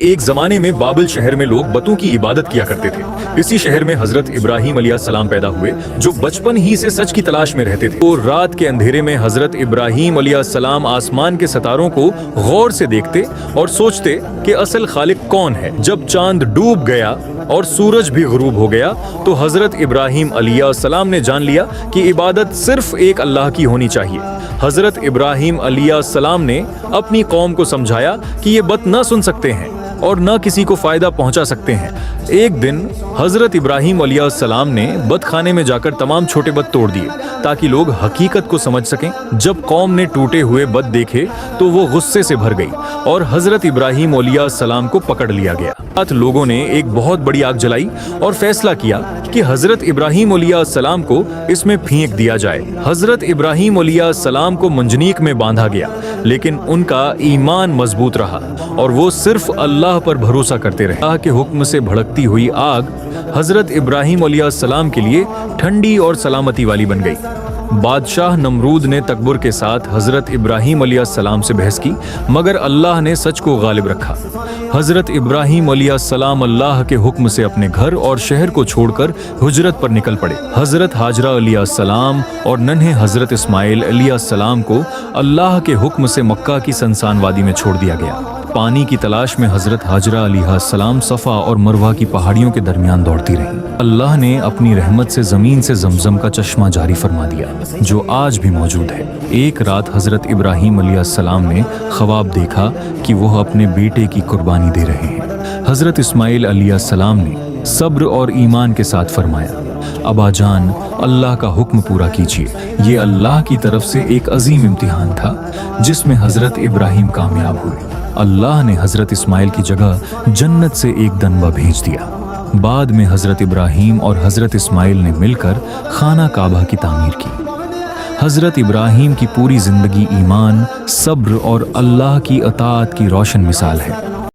ایک زمانے میں بابل شہر میں لوگ بتوں کی عبادت کیا کرتے تھے۔ اسی شہر میں حضرت ابراہیم علیہ السلام پیدا ہوئے جو بچپن ہی سے سچ کی تلاش میں رہتے تھے۔ اور رات کے اندھیرے میں حضرت ابراہیم علیہ السلام آسمان کے ستاروں کو غور سے دیکھتے اور سوچتے کہ اصل خالق کون ہے۔ جب چاند ڈوب گیا اور سورج بھی غروب ہو گیا تو حضرت ابراہیم علیہ السلام نے جان لیا کہ عبادت صرف ایک اللہ کی ہونی چاہیے۔ حضرت ابراہیم علیہ السلام نے اپنی قوم کو سمجھایا کہ یہ بت نہ سن سکتے ہیں اور نہ کسی کو فائدہ پہنچا سکتے ہیں۔ ایک دن حضرت ابراہیم علیہ السلام نے بت خانے میں جا کر تمام چھوٹے بت توڑ دیے تاکہ لوگ حقیقت کو سمجھ سکیں۔ جب قوم نے ٹوٹے ہوئے بت دیکھے تو وہ غصے سے بھر گئی اور حضرت ابراہیم علیہ السلام کو پکڑ لیا گیا۔ لوگوں نے ایک بہت بڑی آگ جلائی اور فیصلہ کیا کہ حضرت ابراہیم علیہ السلام کو اس میں پھینک دیا جائے۔ حضرت ابراہیم علیہ السلام کو منجنیق میں باندھا گیا، لیکن ان کا ایمان مضبوط رہا اور وہ صرف اللہ پر بھروسہ کرتے رہے۔ اللہ کے حکم سے بھڑکتی ہوئی آگ حضرت ابراہیم علیہ السلام کے لیے ٹھنڈی اور سلامتی والی بن گئی۔ بادشاہ نمرود نے تکبر کے ساتھ حضرت ابراہیم علیہ السلام سے بحث کی، مگر اللہ نے سچ کو غالب رکھا۔ حضرت ابراہیم علیہ السلام اللہ کے حکم سے اپنے گھر اور شہر کو چھوڑ کر ہجرت پر نکل پڑے۔ حضرت ہاجرہ علیہ السلام اور ننھے حضرت اسماعیل علیہ السلام کو اللہ کے حکم سے مکہ کی سنسان وادی میں چھوڑ دیا گیا۔ پانی کی تلاش میں حضرت ہاجرہ علیہ السلام صفا اور مروہ کی پہاڑیوں کے درمیان دوڑتی رہیں۔ اللہ نے اپنی رحمت سے زمین سے زمزم کا چشمہ جاری فرما دیا جو آج بھی موجود ہے۔ ایک رات حضرت ابراہیم علیہ السلام نے خواب دیکھا کہ وہ اپنے بیٹے کی قربانی دے رہے ہیں۔ حضرت اسماعیل علیہ السلام نے صبر اور ایمان کے ساتھ فرمایا، ابا جان، اللہ کا حکم پورا کیجیے۔ یہ اللہ کی طرف سے ایک عظیم امتحان تھا جس میں حضرت ابراہیم کامیاب ہوئے۔ اللہ نے حضرت اسماعیل کی جگہ جنت سے ایک دنبہ بھیج دیا۔ بعد میں حضرت ابراہیم اور حضرت اسماعیل نے مل کر خانہ کعبہ کی تعمیر کی۔ حضرت ابراہیم کی پوری زندگی ایمان، صبر اور اللہ کی اطاعت کی روشن مثال ہے۔